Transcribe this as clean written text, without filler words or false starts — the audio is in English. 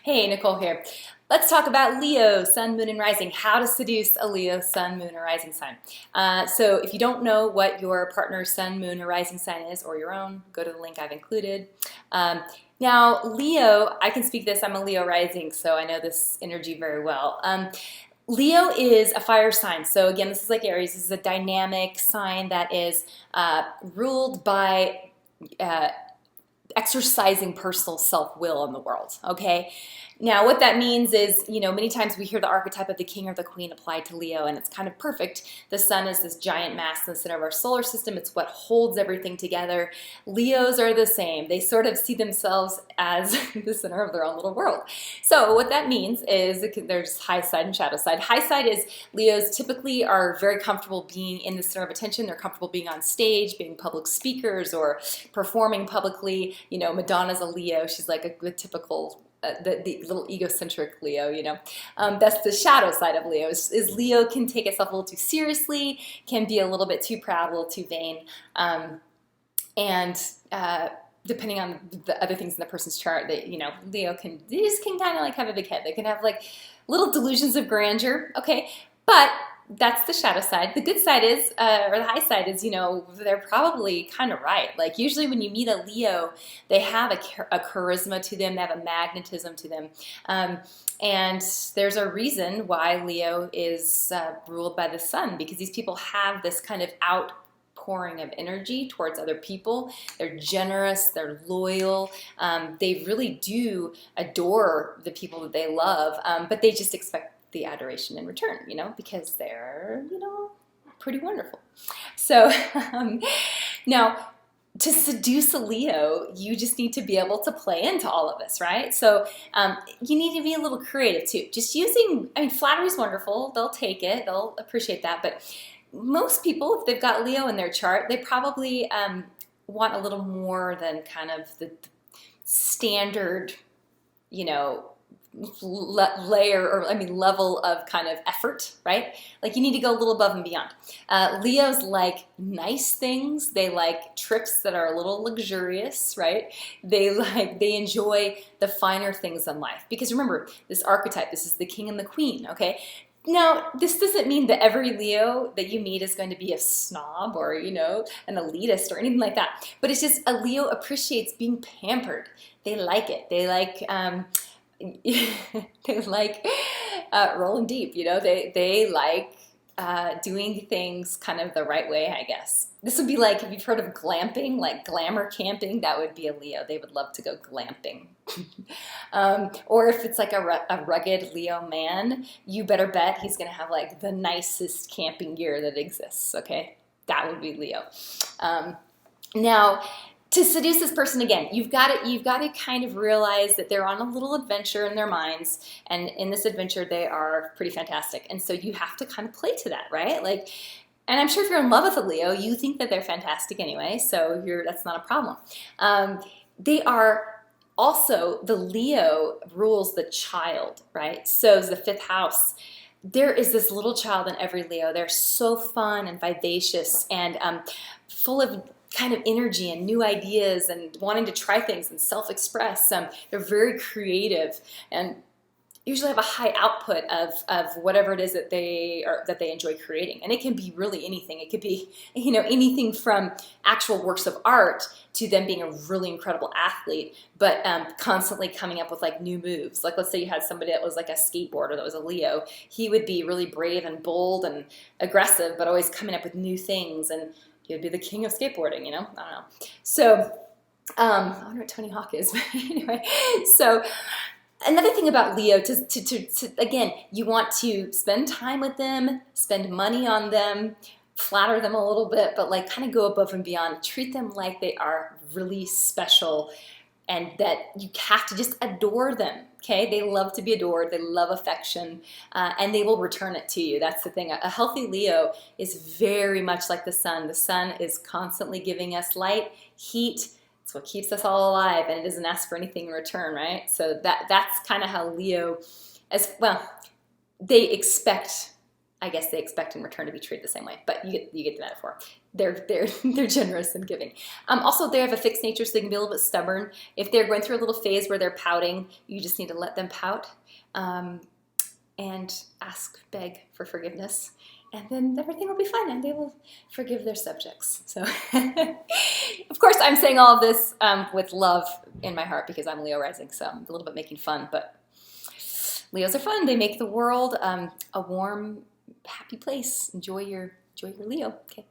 Hey, Nicole here. Let's talk about Leo, sun, moon, and rising. How to seduce a Leo, sun, moon, or rising sign. So if you don't know what your partner's sun, moon, or rising sign is, or your own, go to the link I've included. Now, Leo, I can speak this. I'm a Leo rising, so I know this energy very well. Leo is a fire sign. So again, this is like Aries. This is a dynamic sign that is ruled by exercising personal self-will in the world, okay? Now, what that means is, many times we hear the archetype of the king or the queen applied to Leo, and it's kind of perfect. The sun is this giant mass in the center of our solar system. It's what holds everything together. Leos are the same. They sort of see themselves as the center of their own little world. So what that means is there's high side and shadow side. High side is Leos typically are very comfortable being in the center of attention. They're comfortable being on stage, being public speakers, or performing publicly. Madonna's a Leo. She's like a typical the little egocentric Leo, that's the shadow side of Leo. Is Leo can take itself a little too seriously, can be a little bit too proud, a little too vain, and depending on the other things in the person's chart, that Leo they just can kind of like have a big head. They can have like little delusions of grandeur, okay, but that's the shadow side. The good side is, or the high side is, they're probably kind of right. Like usually when you meet a Leo, they have a charisma to them, they have a magnetism to them. And there's a reason why Leo is ruled by the sun, because these people have this kind of outpouring of energy towards other people. They're generous, they're loyal, they really do adore the people that they love, but they just expect the adoration in return, because they're, pretty wonderful. So now, to seduce a Leo, you just need to be able to play into all of this, right? So you need to be a little creative too. Just using, flattery is wonderful. They'll take it. They'll appreciate that. But most people, if they've got Leo in their chart, they probably want a little more than kind of the standard, level of kind of effort, right? Like you need to go a little above and beyond. Leos like nice things. They like trips that are a little luxurious, right? They enjoy the finer things in life. Because remember, this archetype, this is the king and the queen, okay? Now, this doesn't mean that every Leo that you meet is going to be a snob or, an elitist or anything like that. But it's just a Leo appreciates being pampered. They like it. They like they like rolling deep, they like doing things kind of the right way, I guess. This would be like, if you've heard of glamping, like glamour camping, that would be a Leo. They would love to go glamping. Or if it's like a rugged Leo man, you better bet he's going to have like the nicest camping gear that exists, okay? That would be Leo. Now, to seduce this person, again, you've got to kind of realize that they're on a little adventure in their minds, and in this adventure they are pretty fantastic, and so you have to kind of play to that, right? Like, and I'm sure if you're in love with a Leo, you think that they're fantastic anyway, so that's not a problem. They are also, the Leo rules the child, right? So is the fifth house. There is this little child in every Leo. They're so fun and vivacious and full of kind of energy and new ideas and wanting to try things and self-express. They're very creative and usually have a high output of whatever it is that they enjoy creating. And it can be really anything. It could be, anything from actual works of art to them being a really incredible athlete, but constantly coming up with like new moves. Like let's say you had somebody that was like a skateboarder that was a Leo. He would be really brave and bold and aggressive, but always coming up with new things, and he would be the king of skateboarding, I don't know. So I wonder what Tony Hawk is, but anyway. So another thing about Leo, again, you want to spend time with them, spend money on them, flatter them a little bit, but like kind of go above and beyond. Treat them like they are really special and that you have to just adore them, okay? They love to be adored, they love affection, and they will return it to you. That's the thing. A healthy Leo is very much like the sun. The sun is constantly giving us light, heat. It's what keeps us all alive, and it doesn't ask for anything in return, right? So that's kind of how Leo, as well, they expect in return to be treated the same way, but you get the metaphor. they're generous and giving. Also, they have a fixed nature, so they can be a little bit stubborn. If they're going through a little phase where they're pouting, you just need to let them pout, and beg for forgiveness, and then everything will be fine, and they will forgive their subjects. So, of course, I'm saying all of this with love in my heart because I'm Leo rising, so I'm a little bit making fun, but Leos are fun. They make the world a warm, happy place. Enjoy your Leo. Okay.